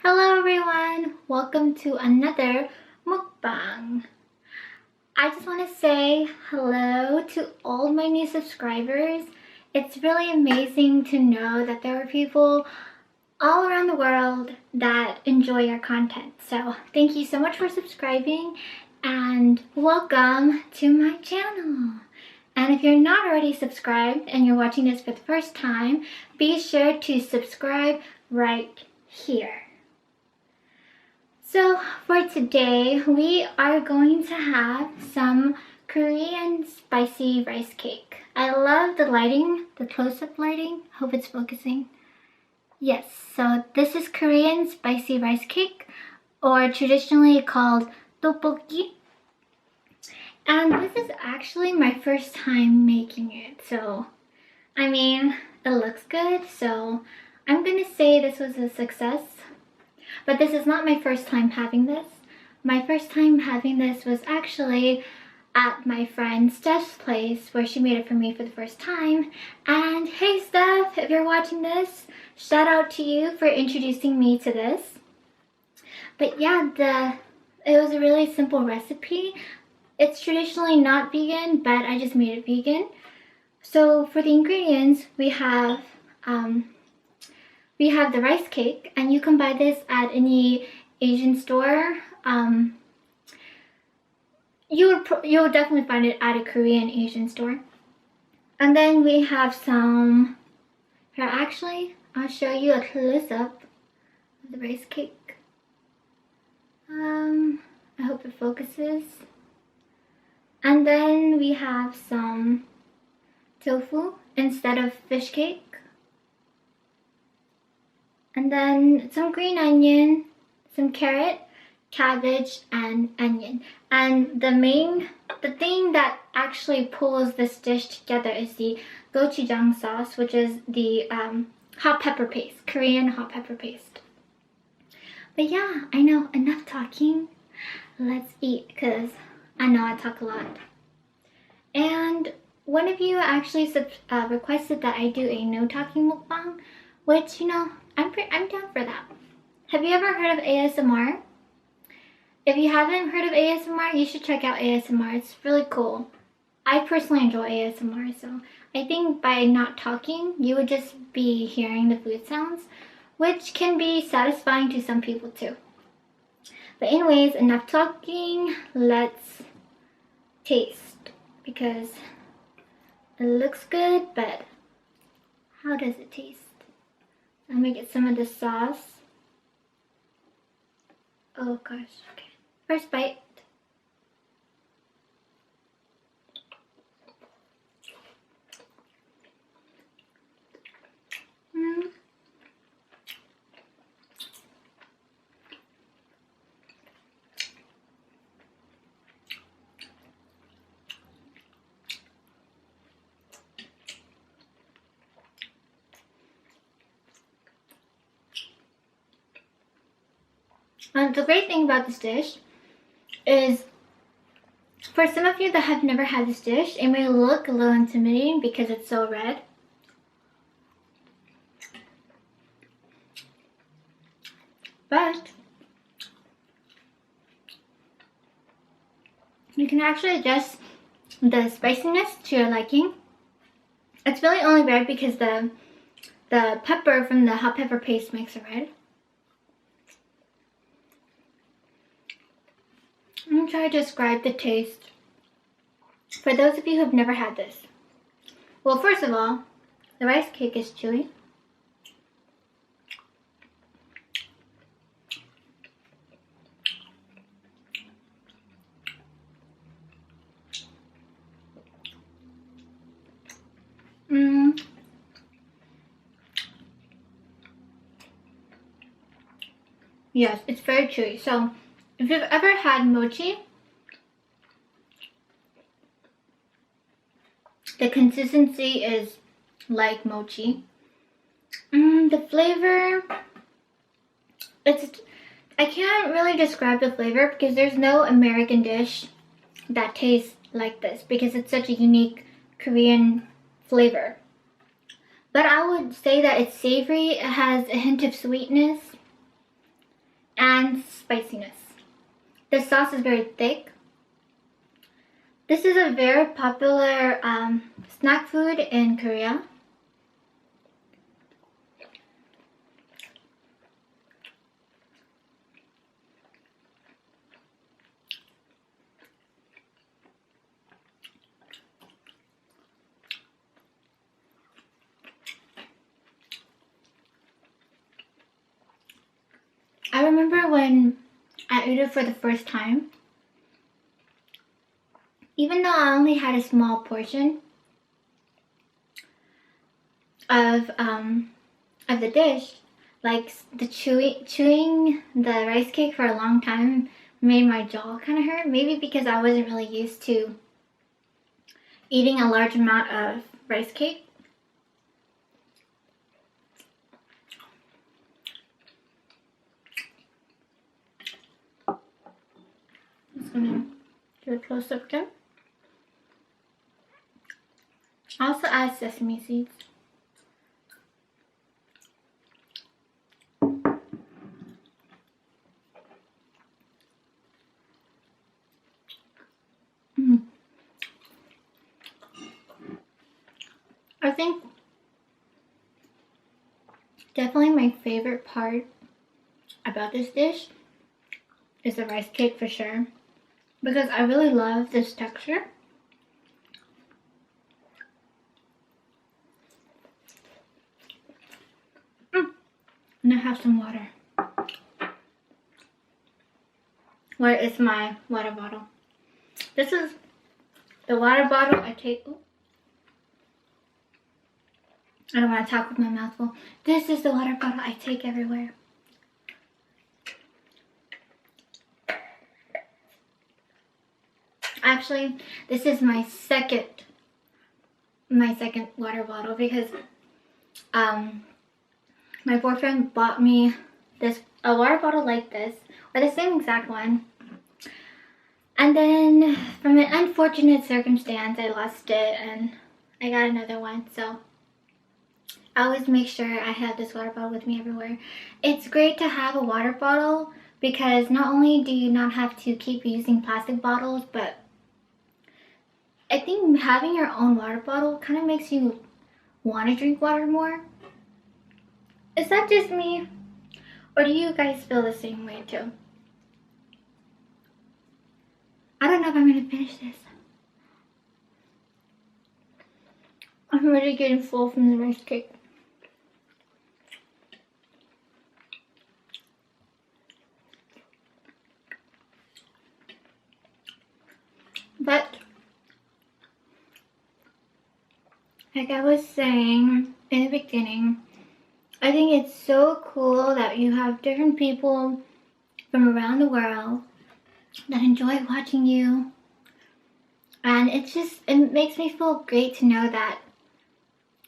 Hello everyone! Welcome to another mukbang. I just want to say hello to all my new subscribers. It's really amazing to know that there are people all around the world that enjoy our content. So thank you so much for subscribing and welcome to my channel. And if you're not already subscribed and you're watching this for the first time, be sure to subscribe right here. So for today, we are going to have some Korean spicy rice cake. I love the lighting, the close-up lighting. Hope it's focusing. Yes, so this is Korean spicy rice cake, or traditionally called Ddeokbokki. And this is actually my first time making it. So, I mean, it looks good. So I'm gonna say this was a success. But this is not my first time having this. My first time having this was actually at my friend Steph's place, where she made it for me for the first time. And hey Steph, if you're watching this, shout out to you for introducing me to this. But yeah, it was a really simple recipe. It's traditionally not vegan, but I just made it vegan. So for the ingredients, we have the rice cake, and you can buy this at any Asian store. You'll definitely find it at a Korean Asian store. And then we have some, here actually, I'll show you a close-up of the rice cake. I hope it focuses. And then we have some tofu instead of fish cake. And then some green onion, some carrot, cabbage, and onion. And the thing that actually pulls this dish together is the gochujang sauce, which is the hot pepper paste, Korean hot pepper paste. But yeah, I know, enough talking. Let's eat, because I know I talk a lot. And one of you actually requested that I do a no talking mukbang, which, you know, I'm down for that. Have you ever heard of ASMR? If you haven't heard of ASMR, you should check out ASMR. It's really cool. I personally enjoy ASMR, so I think by not talking, you would just be hearing the food sounds, which can be satisfying to some people too. But anyways, enough talking. Let's taste, because it looks good, but how does it taste? Let me get some of the sauce. Oh gosh, okay. First bite. The great thing about this dish is, for some of you that have never had this dish, it may look a little intimidating because it's so red. But you can actually adjust the spiciness to your liking. It's really only red because the pepper from the hot pepper paste makes it red. I'm going to try to describe the taste for those of you who have never had this. Well, first of all, the rice cake is chewy. Yes, it's very chewy. So if you've ever had mochi, the consistency is like mochi. The flavor, I can't really describe the flavor because there's no American dish that tastes like this because it's such a unique Korean flavor. But I would say that it's savory, it has a hint of sweetness. The sauce is very thick. This is a very popular snack food in Korea. I remember when I ate it for the first time, even though I only had a small portion of the dish, like the chewing the rice cake for a long time made my jaw kind of hurt. Maybe because I wasn't really used to eating a large amount of rice cake. I'm just gonna do a close up again. Also add sesame seeds. I think definitely my favorite part about this dish is the rice cake for sure, because I really love this texture. And I have some water. Where is my water bottle? This is the water bottle I take. Ooh. I don't want to talk with my mouth full. This is the water bottle I take everywhere. Actually, this is my second water bottle, because my boyfriend bought me a water bottle like this, or the same exact one. And then from an unfortunate circumstance, I lost it and I got another one. So I always make sure I have this water bottle with me everywhere. It's great to have a water bottle because not only do you not have to keep using plastic bottles, but I think having your own water bottle kind of makes you want to drink water more. Is that just me? Or do you guys feel the same way too? I don't know if I'm going to finish this. I'm already getting full from the rice cake. But like I was saying in the beginning, I think it's so cool that you have different people from around the world that enjoy watching you. And it makes me feel great to know that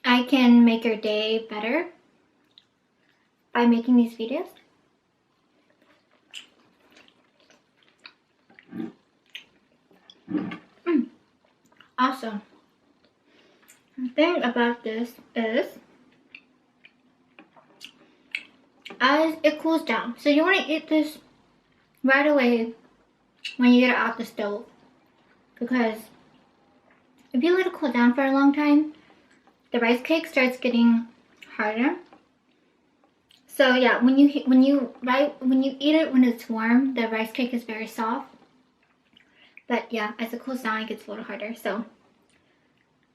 I can make your day better by making these videos. Also, the thing about this is, as it cools down, so you want to eat this right away when you get it out the stove, because if you let it cool down for a long time, the rice cake starts getting harder. So yeah, when you eat it when it's warm, the rice cake is very soft. But yeah, as it cools down, it gets a little harder. So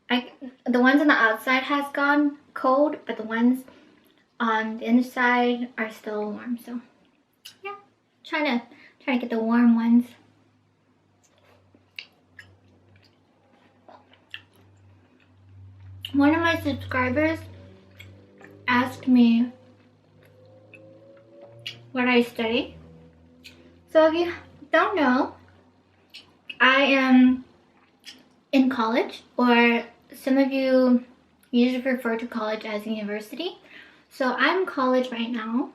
the ones on the outside has gone cold, but the ones on the inside are still warm. So yeah, trying to get the warm ones. One of my subscribers asked me what I study. So if you don't know, I am in college, or some of you usually refer to college as university. So I'm in college right now,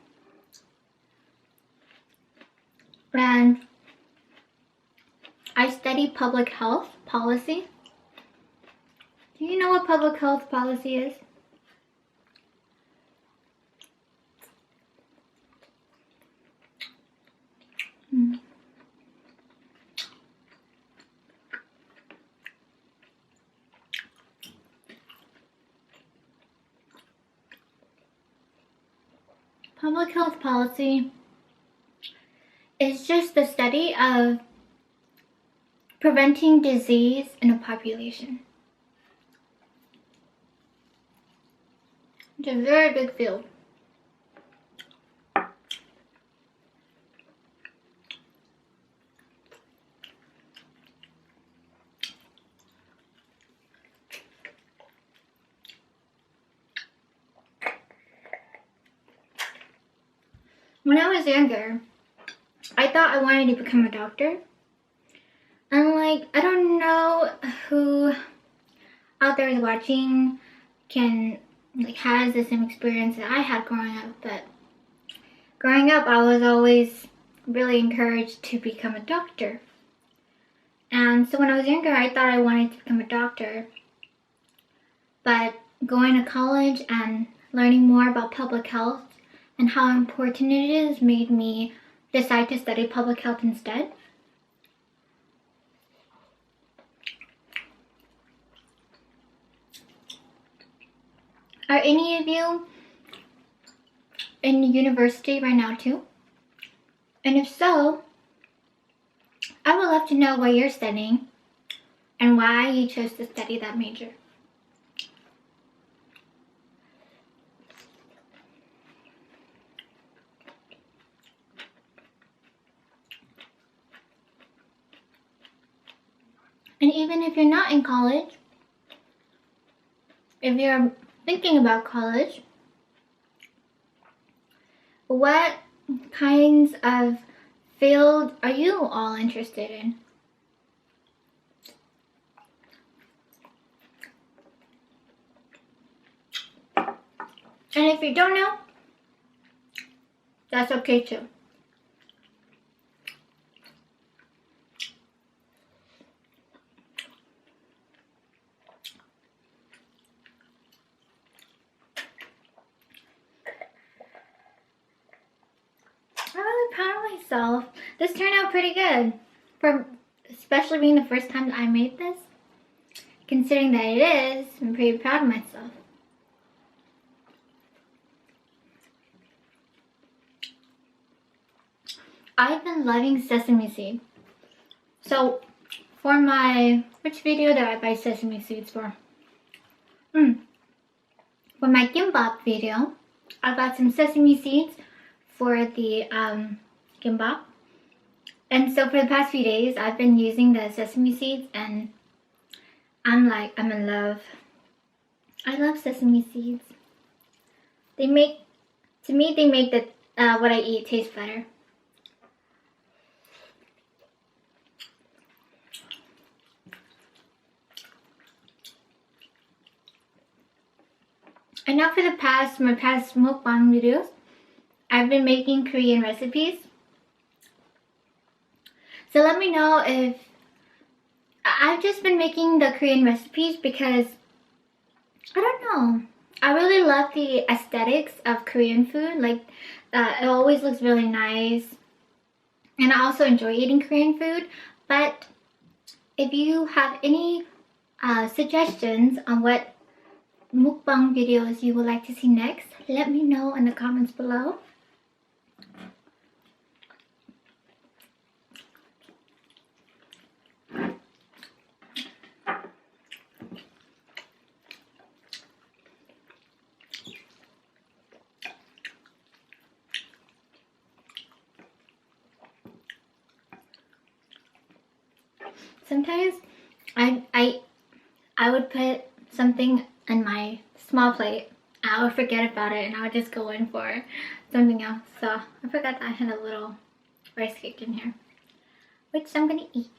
and I study public health policy. Do you know what public health policy is? Public health policy is just the study of preventing disease in a population. It's a very big field. When I was younger, I thought I wanted to become a doctor. And like, I don't know who out there is watching has the same experience that I had growing up, but growing up I was always really encouraged to become a doctor. And so when I was younger, I thought I wanted to become a doctor. But going to college and learning more about public health and how important it is made me decide to study public health instead. Are any of you in university right now too? And if so, I would love to know what you're studying and why you chose to study that major. And even if you're not in college, if you're thinking about college, what kinds of field are you all interested in? And if you don't know, that's okay too. I'm really proud of myself. This turned out pretty good, especially being the first time that I made this. Considering that it is, I'm pretty proud of myself. I've been loving sesame seed. So, for which video did I buy sesame seeds for? For my gimbap video, I got some sesame seeds for the gimbap. And so for the past few days, I've been using the sesame seeds and I'm in love. I love sesame seeds. To me, they make what I eat taste better. And now for my past mukbang videos, I've been making Korean recipes. So let me know if I've just been making the Korean recipes because I don't know. I really love the aesthetics of Korean food. Like it always looks really nice. And I also enjoy eating Korean food. But if you have any suggestions on what mukbang videos you would like to see next, let me know in the comments below. Sometimes I would put something in my small plate. I would forget about it and I would just go in for something else. So I forgot that I had a little rice cake in here, which I'm gonna eat.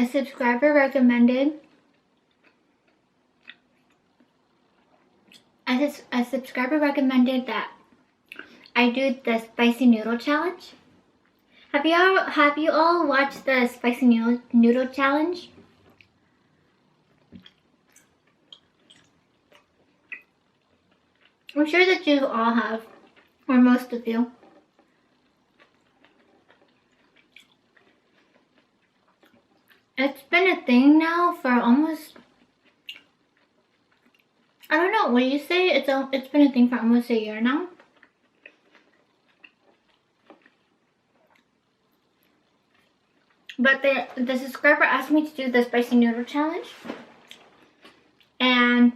A subscriber recommended that I do the spicy noodle challenge. Have you all watched the spicy noodle challenge? I'm sure that you all have. or most of you. It's been a thing now for almost, I don't know, what do you say? It's been a thing for almost a year now. But the subscriber asked me to do the spicy noodle challenge. And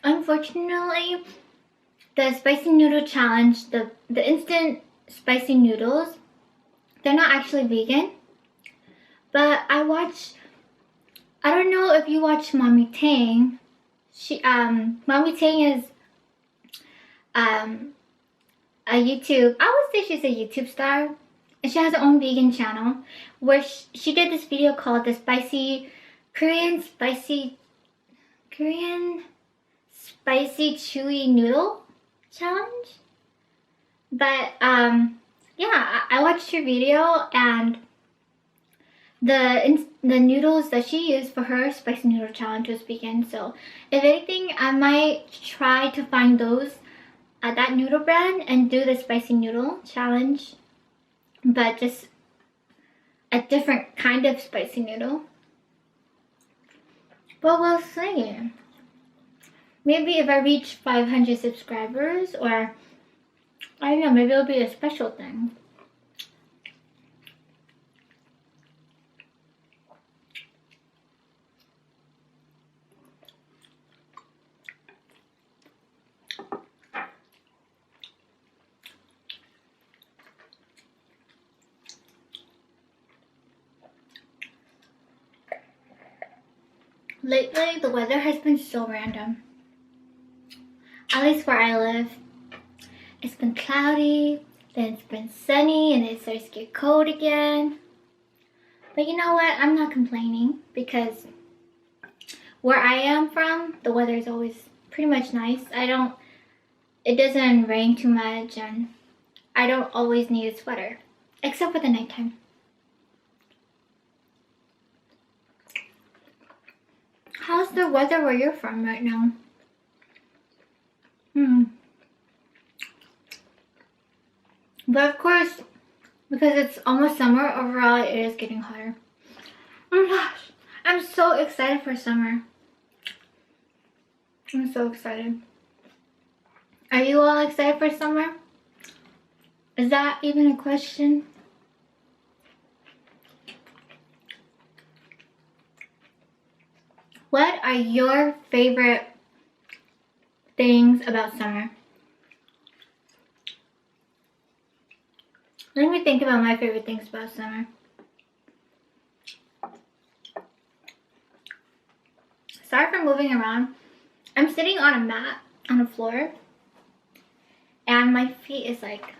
unfortunately, the spicy noodle challenge, the instant spicy noodles, they're not actually vegan. But I don't know if you watch Mommy Tang. Mommy Tang is a YouTube, I would say she's a YouTube star. And she has her own vegan channel where she did this video called the Korean spicy chewy noodle challenge. But yeah, I watched her video, and the noodles that she used for her spicy noodle challenge was vegan. So if anything, I might try to find those at that noodle brand and do the spicy noodle challenge, but just a different kind of spicy noodle. But we'll see. Maybe if I reach 500 subscribers, or I don't know, maybe it'll be a special thing. Lately, the weather has been so random. At least where I live. It's been cloudy, then it's been sunny, and it starts to get cold again. But you know what? I'm not complaining, because where I am from, the weather is always pretty much nice. It doesn't rain too much, and I don't always need a sweater, except for the nighttime. How's the weather where you're from right now? But of course, because it's almost summer, overall it is getting hotter. Oh my gosh, I'm so excited for summer. I'm so excited. Are you all excited for summer? Is that even a question? What are your favorite things about summer? Let me think about my favorite things about summer. Sorry for moving around. I'm sitting on a mat on the floor, and my feet is like,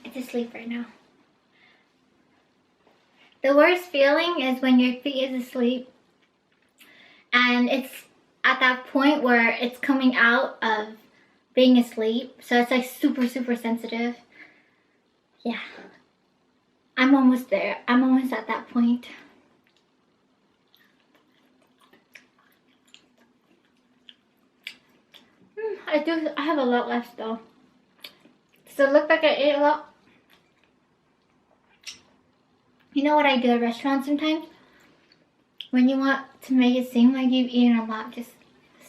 it's asleep right now. The worst feeling is when your feet is asleep and it's at that point where it's coming out of being asleep, so it's like super sensitive. Yeah, I'm almost there. I'm almost at that point. I have a lot left though. Does it look like I ate a lot? You know what I do at restaurants sometimes? When you want to make it seem like you've eaten a lot, just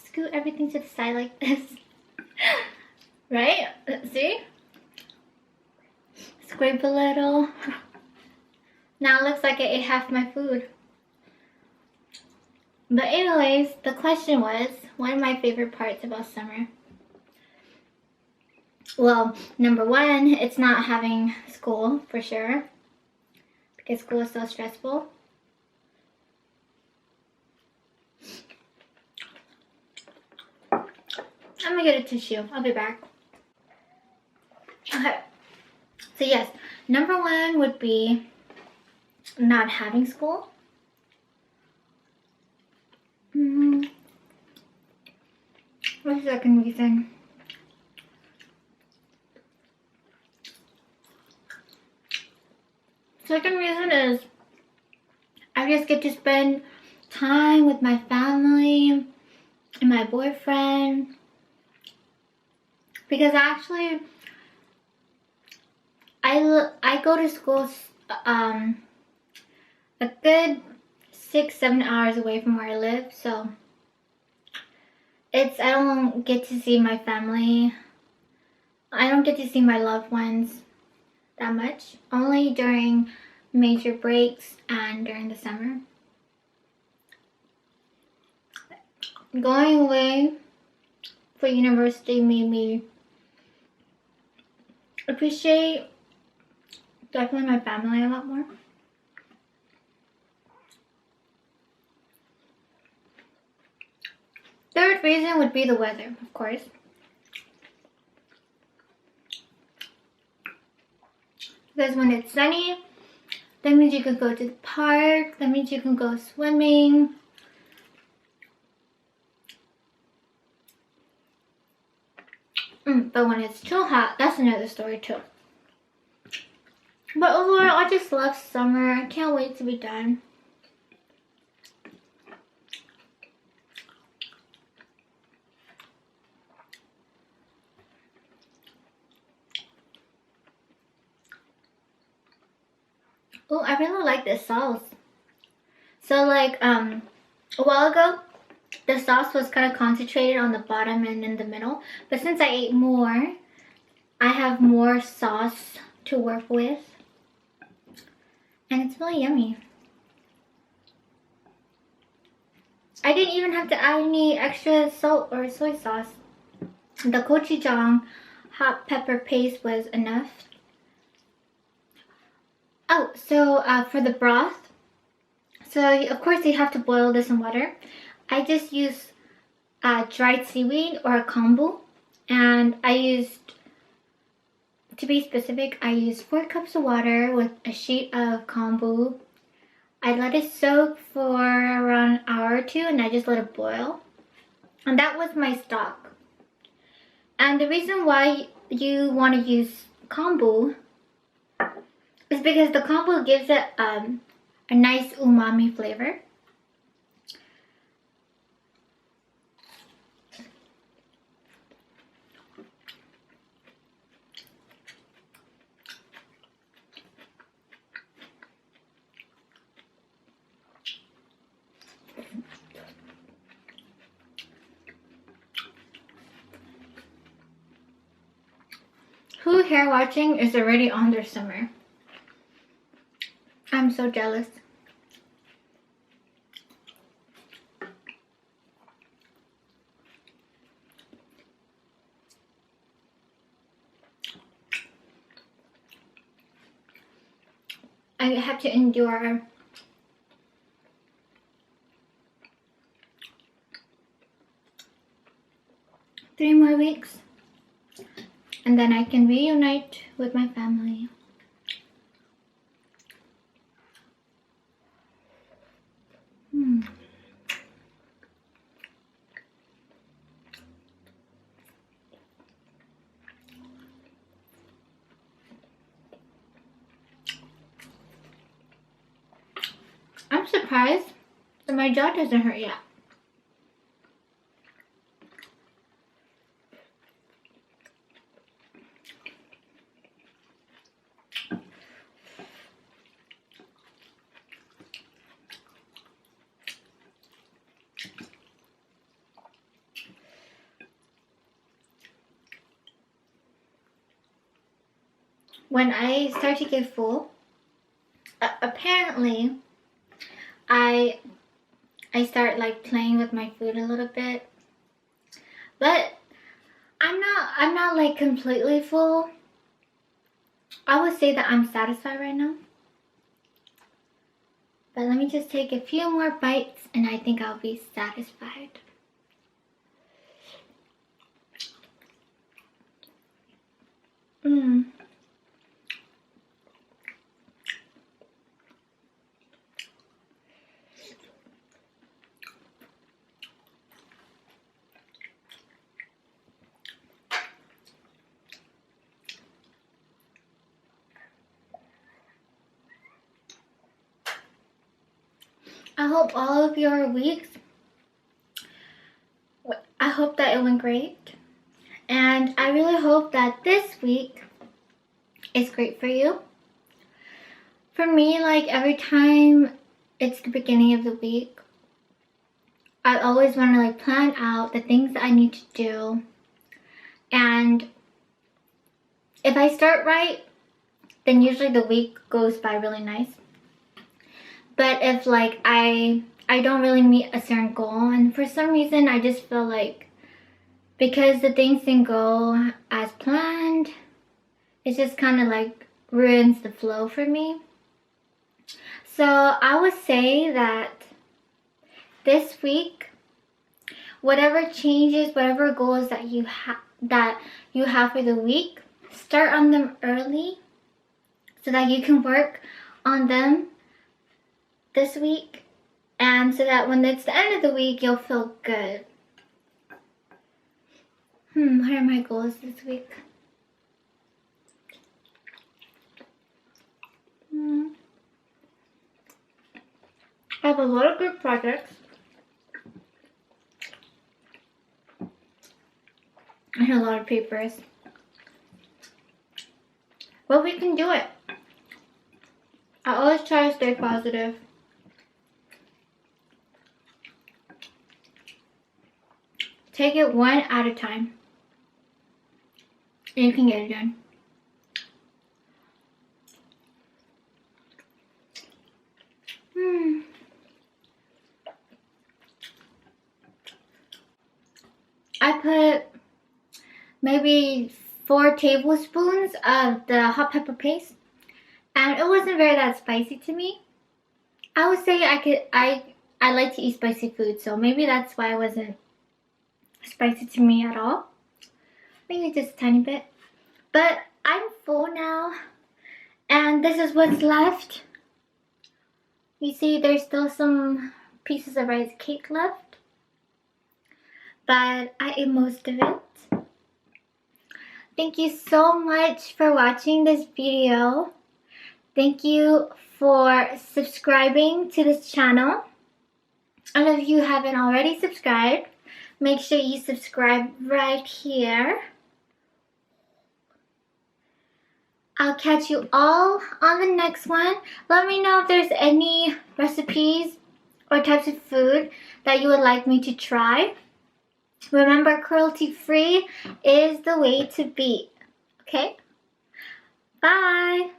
scoot everything to the side like this. Right? See? Scrape a little. Now it looks like I ate half my food. But anyways, the question was, what are my favorite parts about summer? Well, number one, it's not having school, for sure. Because school is so stressful. I'm gonna get a tissue. I'll be back. Okay. So yes, number one would be not having school. What's the second reason? Second reason is I just get to spend time with my family and my boyfriend. because actually I go to school a good 6-7 hours away from where I live, so I don't get to see my family. I don't get to see my loved ones that much. Only during major breaks and during the summer. Going away for university made me appreciate definitely my family a lot more. Third reason would be the weather, of course. Because when it's sunny, that means you can go to the park, that means you can go swimming. But when it's too hot, that's another story too. But overall, I just love summer. I can't wait to be done. Oh, I really like this sauce. So like a while ago, the sauce was kind of concentrated on the bottom and in the middle. But since I ate more, I have more sauce to work with. And it's really yummy. I didn't even have to add any extra salt or soy sauce. The gochujang hot pepper paste was enough. Oh, so for the broth, so of course you have to boil this in water. I just use dried seaweed or a kombu, and I used, to be specific, I used 4 cups of water with a sheet of kombu. I let it soak for around an hour or 2, and I just let it boil. And that was my stock. And the reason why you want to use kombu is because the kombu gives it a nice umami flavor. Who here watching is already on their summer? I'm so jealous. I have to endure three more weeks, and then I can reunite with my family. I'm surprised that my jaw doesn't hurt yet. When I start to get full, apparently I start like playing with my food a little bit, but I'm not like completely full. I would say that I'm satisfied right now, but let me just take a few more bites and I think I'll be satisfied. I hope all of your weeks, I hope that it went great. And I really hope that this week is great for you. For me, like every time it's the beginning of the week, I always want to like plan out the things that I need to do. And if I start right, then usually the week goes by really nice. But if like I don't really meet a certain goal, and for some reason I just feel like because the things didn't go as planned, it just kind of like ruins the flow for me. So I would say that this week, whatever changes, whatever goals that you have for the week, start on them early so that you can work on them this week, and so that when it's the end of the week, you'll feel good. What are my goals this week? I have a lot of good projects. And a lot of papers. But we can do it. I always try to stay positive. Take it one at a time. And you can get it done. I put maybe 4 tablespoons of the hot pepper paste, and it wasn't very that spicy to me. I would say I like to eat spicy food, so maybe that's why it wasn't spicy to me at all. Maybe just a tiny bit. But I'm full now, and this is what's left. You see there's still some pieces of rice cake left, but I ate most of it. Thank you so much for watching this video. Thank you for subscribing to this channel. And if you haven't already subscribed, make sure you subscribe right here. I'll catch you all on the next one. Let me know if there's any recipes or types of food that you would like me to try. Remember, cruelty-free is the way to be. Okay? Bye!